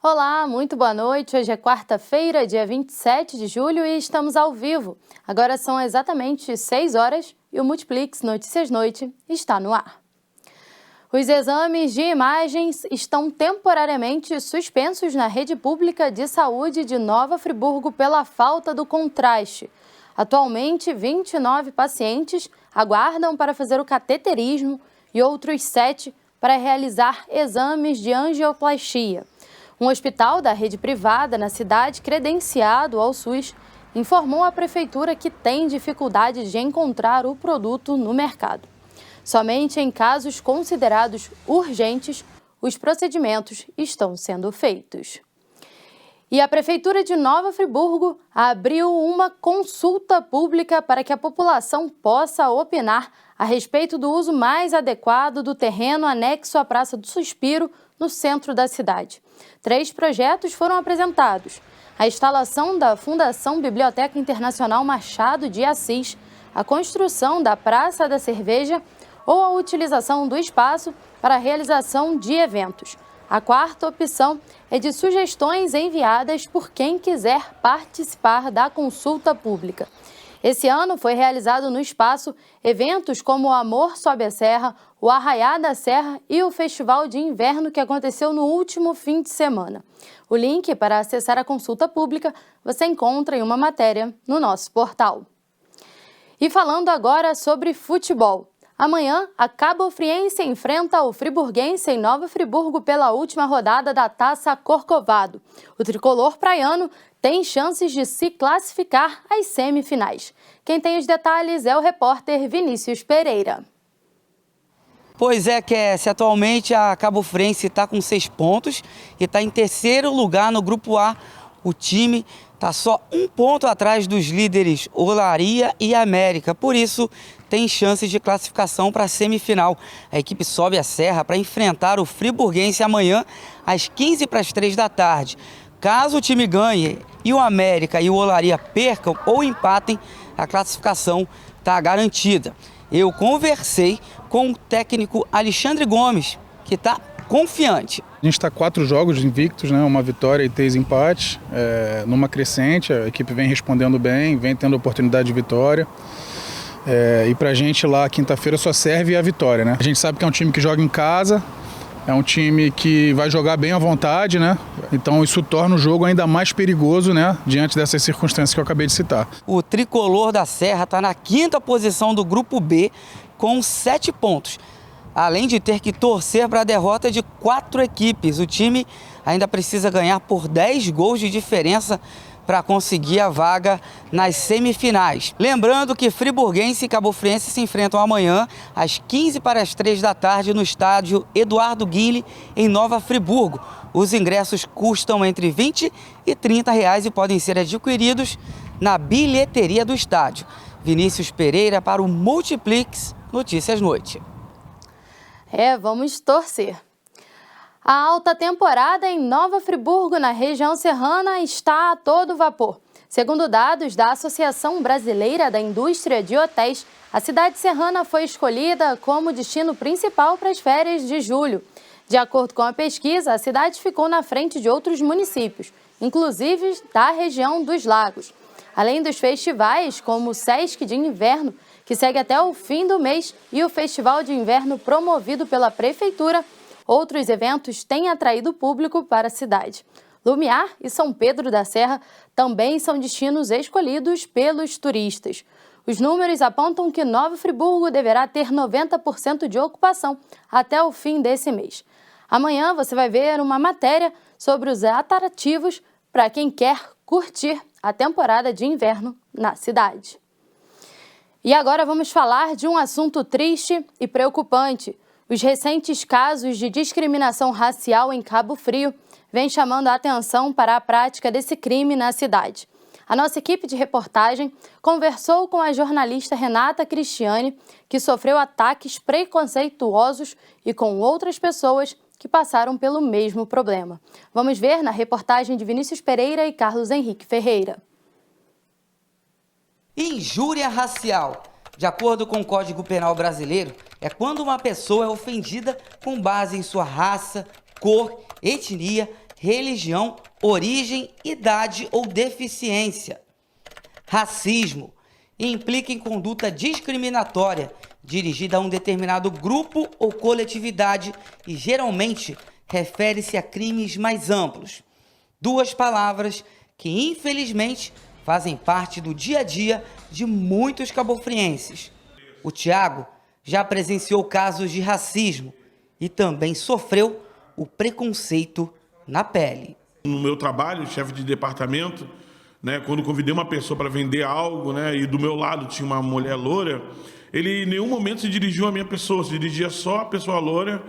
Olá, muito boa noite. Hoje é quarta-feira, dia 27 de julho e estamos ao vivo. Agora são exatamente 6 horas e o Multiplix Notícias Noite está no ar. Os exames de imagens estão temporariamente suspensos na rede pública de saúde de Nova Friburgo pela falta do contraste. Atualmente, 29 pacientes aguardam para fazer o cateterismo e outros 7 para realizar exames de angioplastia. Um hospital da rede privada na cidade, credenciado ao SUS, informou à prefeitura que tem dificuldade de encontrar o produto no mercado. Somente em casos considerados urgentes, os procedimentos estão sendo feitos. E a Prefeitura de Nova Friburgo abriu uma consulta pública para que a população possa opinar a respeito do uso mais adequado do terreno anexo à Praça do Suspiro, no centro da cidade. 3 projetos foram apresentados: a instalação da Fundação Biblioteca Internacional Machado de Assis, a construção da Praça da Cerveja ou a utilização do espaço para a realização de eventos. A quarta opção é de sugestões enviadas por quem quiser participar da consulta pública. Esse ano foi realizado no espaço eventos como o Amor Sobe a Serra, o Arraiá da Serra e o Festival de Inverno que aconteceu no último fim de semana. O link para acessar a consulta pública você encontra em uma matéria no nosso portal. E falando agora sobre futebol. Amanhã, a Cabofriense enfrenta o Friburguense em Nova Friburgo pela última rodada da Taça Corcovado. O tricolor praiano tem chances de se classificar às semifinais. Quem tem os detalhes é o repórter Vinícius Pereira. Pois é, Kessi, atualmente a Cabofriense está com 6 pontos e está em terceiro lugar no Grupo A. O time está só 1 ponto atrás dos líderes Olaria e América, por isso tem chances de classificação para a semifinal. A equipe sobe a serra para enfrentar o Friburguense amanhã às 15h para 15h. Caso o time ganhe e o América e o Olaria percam ou empatem, a classificação está garantida. Eu conversei com o técnico Alexandre Gomes, que está confiante. A gente está 4 jogos invictos, né? 1 vitória e 3 empates, numa crescente. A equipe vem respondendo bem, vem tendo oportunidade de vitória. E pra gente lá, quinta-feira, só serve a vitória, né? A gente sabe que é um time que joga em casa, é um time que vai jogar bem à vontade, né? Então isso torna o jogo ainda mais perigoso, né? Diante dessas circunstâncias que eu acabei de citar. O tricolor da Serra está na 5ª posição do Grupo B com 7 pontos. Além de ter que torcer para a derrota de 4 equipes, o time ainda precisa ganhar por 10 gols de diferença para conseguir a vaga nas semifinais. Lembrando que Friburguense e Cabofriense se enfrentam amanhã às 15h para as 15h no estádio Eduardo Guille, em Nova Friburgo. Os ingressos custam entre R$20 e R$30 e podem ser adquiridos na bilheteria do estádio. Vinícius Pereira para o Multiplix Notícias Noite. Vamos torcer. A alta temporada em Nova Friburgo, na região serrana, está a todo vapor. Segundo dados da Associação Brasileira da Indústria de Hotéis, a cidade serrana foi escolhida como destino principal para as férias de julho. De acordo com a pesquisa, a cidade ficou na frente de outros municípios, inclusive da região dos Lagos. Além dos festivais, como o Sesc de Inverno, que segue até o fim do mês, e o Festival de Inverno promovido pela Prefeitura, outros eventos têm atraído público para a cidade. Lumiar e São Pedro da Serra também são destinos escolhidos pelos turistas. Os números apontam que Nova Friburgo deverá ter 90% de ocupação até o fim desse mês. Amanhã você vai ver uma matéria sobre os atrativos para quem quer curtir a temporada de inverno na cidade. E agora vamos falar de um assunto triste e preocupante. Os recentes casos de discriminação racial em Cabo Frio vêm chamando a atenção para a prática desse crime na cidade. A nossa equipe de reportagem conversou com a jornalista Renata Cristiane, que sofreu ataques preconceituosos, e com outras pessoas que passaram pelo mesmo problema. Vamos ver na reportagem de Vinícius Pereira e Carlos Henrique Ferreira. Injúria racial. De acordo com o Código Penal brasileiro, é quando uma pessoa é ofendida com base em sua raça, cor, etnia, religião, origem, idade ou deficiência. Racismo implica em conduta discriminatória dirigida a um determinado grupo ou coletividade e geralmente refere-se a crimes mais amplos. Duas palavras que, infelizmente, fazem parte do dia a dia de muitos cabofrienses. O Thiago já presenciou casos de racismo e também sofreu o preconceito na pele. No meu trabalho, chefe de departamento, quando convidei uma pessoa para vender algo, e do meu lado tinha uma mulher loura, ele em nenhum momento se dirigiu à minha pessoa, se dirigia só à pessoa loura,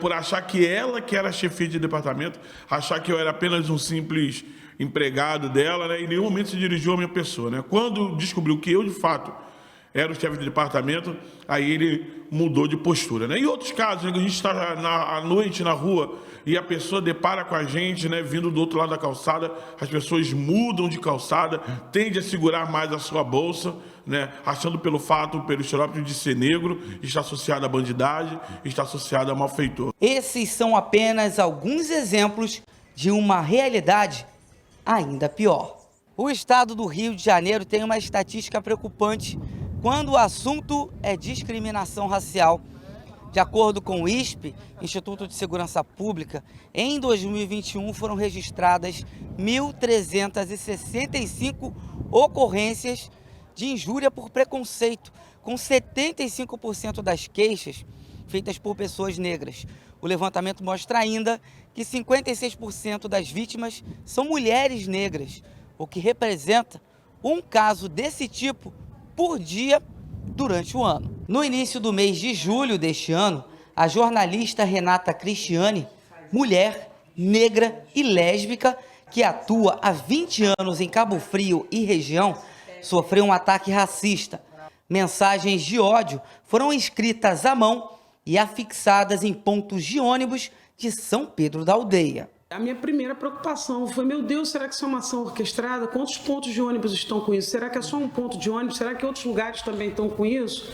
por achar que ela que era chefia de departamento, achar que eu era apenas um simples empregado dela, e em nenhum momento se dirigiu à minha pessoa. Quando descobriu que eu, de fato, era o chefe de departamento, aí ele mudou de postura. E outros casos, que a gente está à noite na rua e a pessoa depara com a gente, vindo do outro lado da calçada, as pessoas mudam de calçada, tendem a segurar mais a sua bolsa, achando pelo estereótipo de ser negro, está associado à bandidagem, está associado a malfeitor. Esses são apenas alguns exemplos de uma realidade ainda pior. O estado do Rio de Janeiro tem uma estatística preocupante quando o assunto é discriminação racial. De acordo com o ISP, Instituto de Segurança Pública, em 2021 foram registradas 1.365 ocorrências de injúria por preconceito, com 75% das queixas feitas por pessoas negras. O levantamento mostra ainda que 56% das vítimas são mulheres negras, o que representa um caso desse tipo por dia durante o ano. No início do mês de julho deste ano, a jornalista Renata Cristiani, mulher, negra e lésbica, que atua há 20 anos em Cabo Frio e região, sofreu um ataque racista. Mensagens de ódio foram escritas à mão e afixadas em pontos de ônibus de São Pedro da Aldeia. A minha primeira preocupação foi, meu Deus, será que isso é uma ação orquestrada? Quantos pontos de ônibus estão com isso? Será que é só um ponto de ônibus? Será que outros lugares também estão com isso?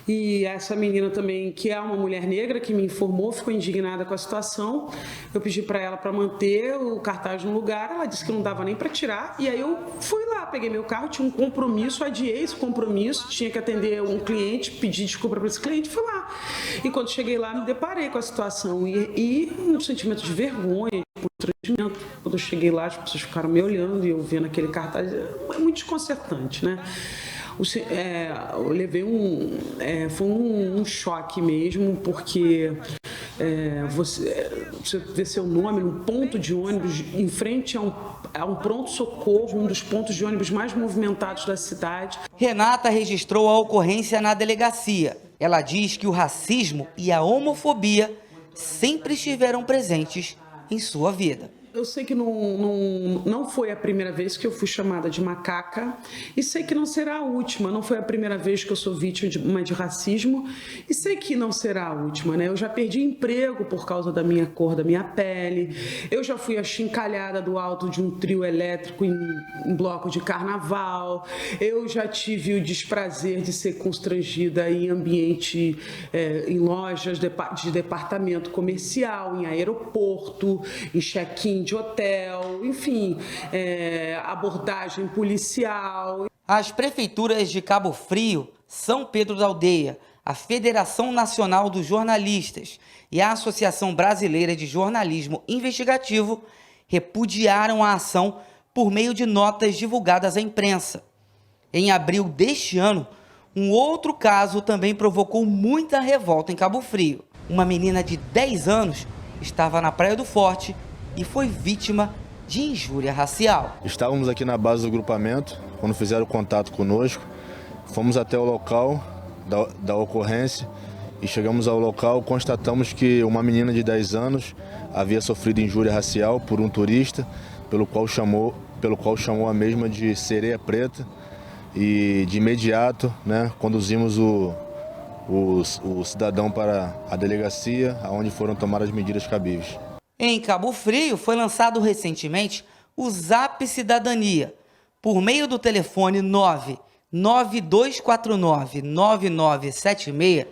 E essa menina também, que é uma mulher negra, que me informou, ficou indignada com a situação. Eu pedi para ela para manter o cartaz no lugar, ela disse que não dava nem para tirar. E aí eu fui lá, peguei meu carro, tinha um compromisso, adiei esse compromisso, tinha que atender um cliente, pedi desculpa para esse cliente, fui lá. E quando cheguei lá, me deparei com a situação e um sentimento de vergonha, de constrangimento. Quando eu cheguei lá, as pessoas ficaram me olhando e eu vendo aquele cartaz, é muito desconcertante, eu levei foi um choque mesmo, porque você vê seu nome num ponto de ônibus em frente a um pronto-socorro, um dos pontos de ônibus mais movimentados da cidade. Renata registrou a ocorrência na delegacia. Ela diz que o racismo e a homofobia sempre estiveram presentes em sua vida. Eu sei que não foi a primeira vez que eu fui chamada de macaca e sei que não será a última. Não foi a primeira vez que eu sou vítima de racismo e sei que não será a última, Eu já perdi emprego por causa da minha cor, da minha pele. Eu já fui achincalhada do alto de um trio elétrico em bloco de carnaval. Eu já tive o desprazer de ser constrangida em ambiente, em lojas de departamento comercial, em aeroporto, em check-in de hotel, enfim, abordagem policial. As prefeituras de Cabo Frio, São Pedro da Aldeia, a Federação Nacional dos Jornalistas e a Associação Brasileira de Jornalismo Investigativo repudiaram a ação por meio de notas divulgadas à imprensa. Em abril deste ano, um outro caso também provocou muita revolta em Cabo Frio. Uma menina de 10 anos estava na Praia do Forte e foi vítima de injúria racial. Estávamos aqui na base do grupamento, quando fizeram contato conosco, fomos até o local da ocorrência e chegamos ao local, constatamos que uma menina de 10 anos havia sofrido injúria racial por um turista, pelo qual chamou a mesma de sereia preta, e de imediato, conduzimos o cidadão para a delegacia, onde foram tomadas as medidas cabíveis. Em Cabo Frio, foi lançado recentemente o Zap Cidadania. Por meio do telefone 99249-9976,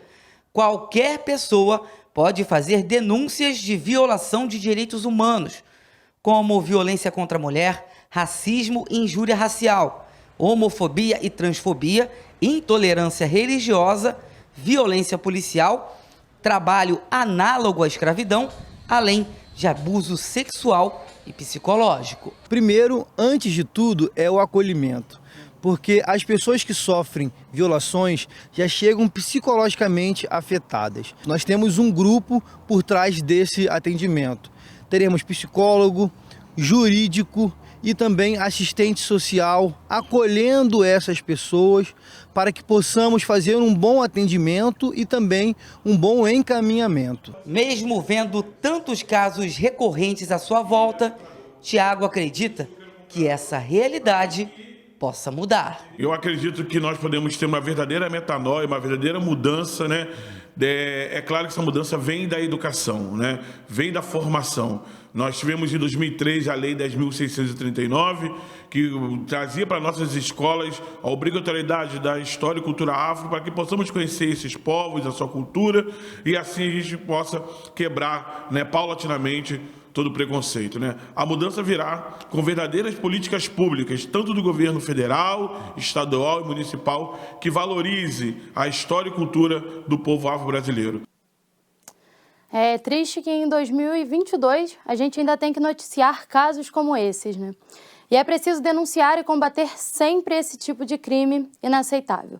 qualquer pessoa pode fazer denúncias de violação de direitos humanos, como violência contra a mulher, racismo e injúria racial, homofobia e transfobia, intolerância religiosa, violência policial, trabalho análogo à escravidão, além de abuso sexual e psicológico. Primeiro, antes de tudo, é o acolhimento, porque as pessoas que sofrem violações já chegam psicologicamente afetadas. Nós temos um grupo por trás desse atendimento. Teremos psicólogo, jurídico e também assistente social acolhendo essas pessoas para que possamos fazer um bom atendimento e também um bom encaminhamento. Mesmo vendo tantos casos recorrentes à sua volta, Tiago acredita que essa realidade possa mudar. Eu acredito que nós podemos ter uma verdadeira metanoia, uma verdadeira mudança, né? É claro que essa mudança vem da educação, né? Vem da formação. Nós tivemos em 2003 a Lei 10.639, que trazia para nossas escolas a obrigatoriedade da história e cultura afro para que possamos conhecer esses povos, a sua cultura, e assim a gente possa quebrar, né, paulatinamente todo o preconceito, né? A mudança virá com verdadeiras políticas públicas, tanto do governo federal, estadual e municipal, que valorize a história e cultura do povo afro-brasileiro. É triste que em 2022 a gente ainda tem que noticiar casos como esses, né? E é preciso denunciar e combater sempre esse tipo de crime inaceitável.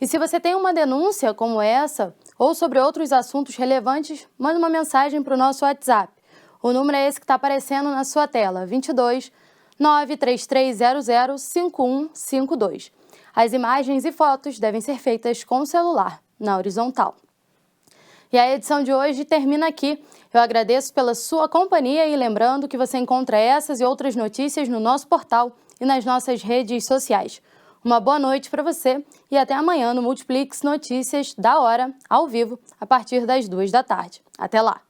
E se você tem uma denúncia como essa, ou sobre outros assuntos relevantes, manda uma mensagem para o nosso WhatsApp. O número é esse que está aparecendo na sua tela, 22 93300 5152. As imagens e fotos devem ser feitas com o celular, na horizontal. E a edição de hoje termina aqui. Eu agradeço pela sua companhia e lembrando que você encontra essas e outras notícias no nosso portal e nas nossas redes sociais. Uma boa noite para você e até amanhã no Multiplix Notícias da Hora, ao vivo, a partir das 2 da tarde. Até lá!